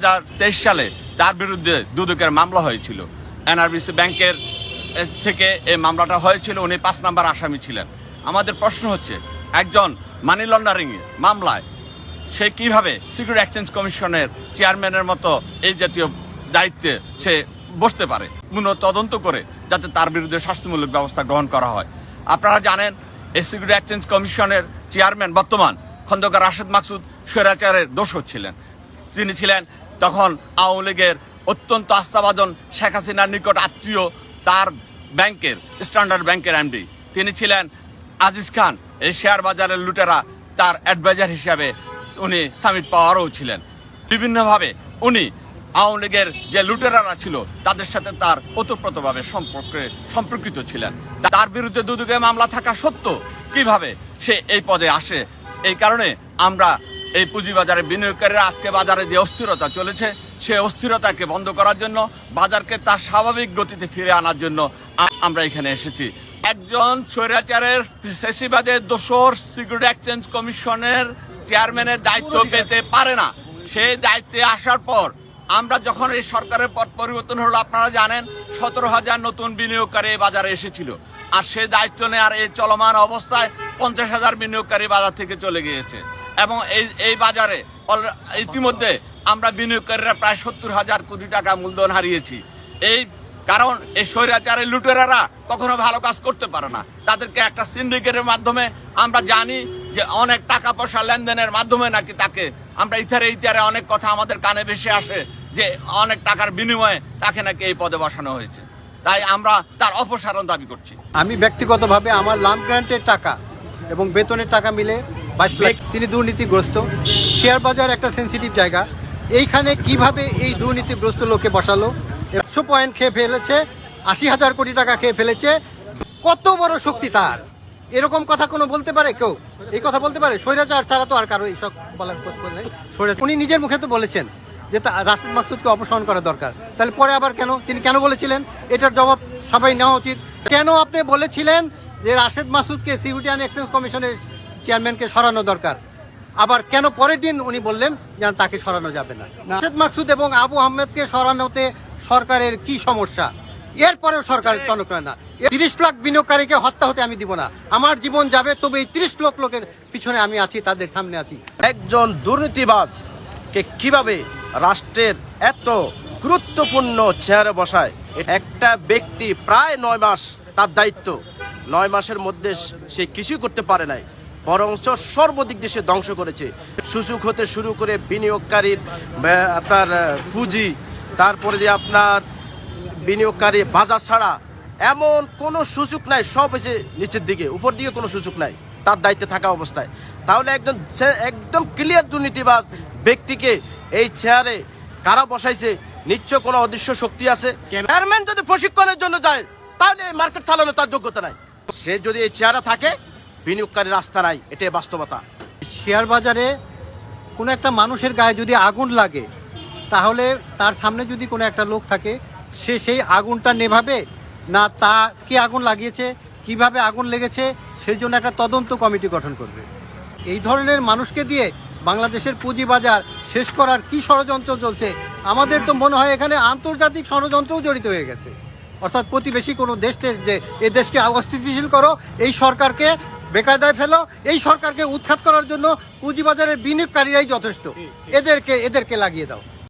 2023 সালে তার বিরুদ্ধে দুদকের মামলা হয়েছিল। এনআরবিসি ব্যাংকের থেকে এই মামলাটা হয়েছিল, উনি 5 নম্বর আসামি ছিলেন। আমাদের প্রশ্ন হচ্ছে, একজন মানি লন্ডারিং মামলায় সে কিভাবে সিকিউরিটি এক্সচেঞ্জ কমিশনের চেয়ারম্যানের মতো এই জাতীয় দায়িত্বে সে বসতে পারে? তদন্ত করে যাতে তার বিরুদ্ধে শাস্তিমূলক ব্যবস্থা গ্রহণ করা হয়। আপনারা জানেন, এই সিকিউরিটি এক্সচেঞ্জ কমিশনের চেয়ারম্যান বর্তমান খন্দকার রাশেদ মাকসুদ স্বৈরাচারের দোষর ছিলেন। তিনি ছিলেন তখন আওয়ামী লীগের অত্যন্ত আস্থাভাজন শেখ হাসিনার নিকট আত্মীয়, তার ব্যাংকের স্ট্যান্ডার্ড ব্যাংকের এমডি। তিনি ছিলেন আজিজ খান, এই শেয়ার বাজারের লুটেরা, তার অ্যাডভাইজার হিসাবে উনি সামিট পাওয়ারও ছিলেন। বিভিন্নভাবে উনি আওয়ামী লীগের যে লুটেরারা ছিল তাদের সাথে তার ওতপ্রোতভাবে সম্পর্কিত ছিলেন। তার বিরুদ্ধে দুদকে মামলা থাকা সত্ত্বেও কিভাবে সে এই পদে আসে? এই কারণে আমরা এই পুঁজিবাজারে বিনিয়োগকারীরা আজকে বাজারে যে অস্থিরতা চলেছে, সেই অস্থিরতাকে বন্ধ করার জন্য, বাজারকে তার স্বাভাবিক গতিতে ফিরে আনার জন্য আমরা এখানে এসেছি। একজন স্বৈরাচারের ফ্যাসিবাদের দোসর সিকিউরিটি এক্সচেঞ্জ কমিশনের চেয়ারম্যানের দায়িত্ব পেতে পারে না। সেই দায়িত্বে আসার পর আমরা যখন এই সরকারের পদ পরিবর্তন হলো, আপনারা জানেন 17,000 নতুন বিনিয়োগকারী বাজারে এসেছিল। আর সেই দায়িত্ব নেওয়ার এই চলমান অবস্থায় 50,000 বিনিয়োগকারী বাজার থেকে চলে গিয়েছে। এবং এই বাজারে ইতিমধ্যে আমরা বিনিয়োগকারীরা প্রায় 70,000 কোটি টাকা মূলধন হারিয়েছি। এই কারণ এই স্বৈরাচারের লুটেরারা কখনো ভালো কাজ করতে পারে না। তাদেরকে একটা সিন্ডিকেটের মাধ্যমে আমরা জানি যে অনেক টাকা পয়সা লেনদেনের মাধ্যমে নাকি তাকে আমরা ইতারে অনেক কথা আমাদের কানে ভেসে আসে যে অনেক টাকার বিনিময়ে তাকে নাকি এই পদে বসানো হয়েছে। তাই আমরা তার অপসারণ দাবি করছি। আমি ব্যক্তিগতভাবে আমার লাম গ্রান্টের টাকা এবং বেতনের টাকা মিলে 22 লাখ। তিনি দুর্নীতিগ্রস্ত। শেয়ার বাজার একটা সেন্সিটিভ জায়গা, এইখানে কিভাবে এই দুর্নীতিগ্রস্ত লোকে বসালো? 100 পয়েন্ট খেয়ে ফেলেছে, 80,000 কোটি টাকা খেয়ে ফেলেছে। কত বড় শক্তি তার! এরকম কথা কোনো বলতে পারে কেউ? এই কথা বলতে পারে? স্বৈরাচার ছাড়া তো আর কারো এইসব বলার কথা নেই। উনি নিজের মুখে তো বলেছেন যে রাশেদ মাকসুদকে অপসারণ করা দরকার। তাহলে পরে আবার কেন, তিনি কেন বলেছিলেন? এটার জবাব সবাই নেওয়া উচিত। কেন আপনি বলেছিলেন যে রাশেদ মাকসুদকে সিকিউরিটি অ্যান্ড এক্সচেঞ্জ কমিশনের চেয়ারম্যানকে সরানো দরকার, আবার কেন পরের দিন উনি বললেন যে তাকে সরানো যাবে না? রাশেদ মাকসুদ এবং আবু আহমেদকে সরানোতে সরকারের কি সমস্যা? এরপরেও সরকার টনক না। 30 লাখ বিনিয়োগকারীকে হত্যা হতে আমি দিব না। আমার জীবন যাবে, তবে এই 30 লাখ লোকের পিছনে আমি আছি, তাদের সামনে আছি। একজন দুর্নীতিবাজকে কিভাবে রাষ্ট্রের এত গুরুত্বপূর্ণ চেয়ারে বসায়? একটা ব্যক্তি প্রায় 9 মাস তার দায়িত্ব, 9 মাসের মধ্যে সে কিছুই করতে পারে নাই, বরঞ্চ সর্বদিক দিয়ে সে ধ্বংস করেছে। সুযোগ হতে শুরু করে বিনিয়োগকারীর আপনার পুঁজি, তারপরে যে আপনার বিনিয়োগকারী বাজার ছাড়া এমন কোনো সুযোগ নাই, সব এসে নিচের দিকে, উপর দিকে কোনো সুযোগ নাই তার দায়িত্বে থাকা অবস্থায়। তাহলে একদম ক্লিয়ার দুর্নীতিবাজ ব্যক্তিকে এই চেয়ারে কারা বসাইছে? নিশ্চয় কোনো অদৃশ্য শক্তি আছে। চেয়ারম্যান যদি প্রশিক্ষণের জন্য যায়, তাহলে মার্কেট চালানো তার যোগ্যতা নাই। সে যদি এই চেয়ারে থাকে, বিনিয়োগকারীর রাস্তা নাই, এটাই বাস্তবতা। শেয়ার বাজারে কোনো একটা মানুষের গায়ে যদি আগুন লাগে, তাহলে তার সামনে যদি কোনো একটা লোক থাকে, সে সেই আগুনটা নেভাবে না? তা কে আগুন লাগিয়েছে, কিভাবে আগুন লেগেছে, সেই জন্য একটা তদন্ত কমিটি গঠন করবে। এই ধরনের মানুষকে দিয়ে বাংলাদেশের পুঁজিবাজার শেষ করার কি ষড়যন্ত্র চলছে? আমাদের তো মনে হয় এখানে আন্তর্জাতিক ষড়যন্ত্রও জড়িত হয়ে গেছে। অর্থাৎ প্রতিবেশী কোনো দেশকে যে এ দেশকে অস্থিতিশীল করো, এই সরকারকে বেকায়দায় ফেলো, এই সরকারকে উৎখাত করার জন্য পুঁজিবাজারের বিনিয়োগকারীরাই যথেষ্ট। এদেরকে লাগিয়ে দাও।